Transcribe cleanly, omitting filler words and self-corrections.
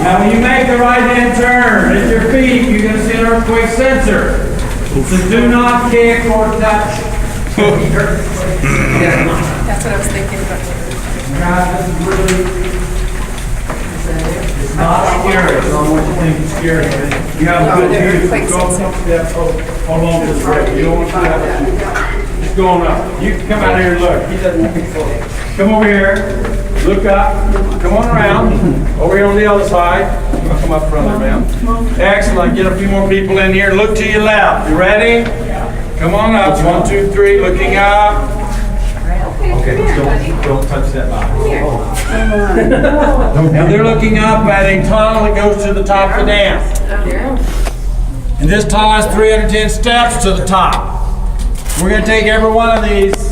Now, when you make the right-hand turn, at your feet, you're going to see an earthquake sensor. So do not kick or touch. That's what I was thinking. God, this is really, it's not scary. I don't know what you think is scary. You have a good view. Go up some steps. Hold on to the brake. You don't want to have it. Just going up. You can come out here and look. He doesn't. Come over here. Look up. Come on around. Over here on the other side. Come up front there, ma'am. Excellent. Get a few more people in here. Look to your left. You ready? Come on up. 1, 2, 3. Looking up. Okay, don't touch that box. Now they're looking up at a tunnel that goes to the top of the dam. And this tunnel has 310 steps to the top. We're going to take every one of these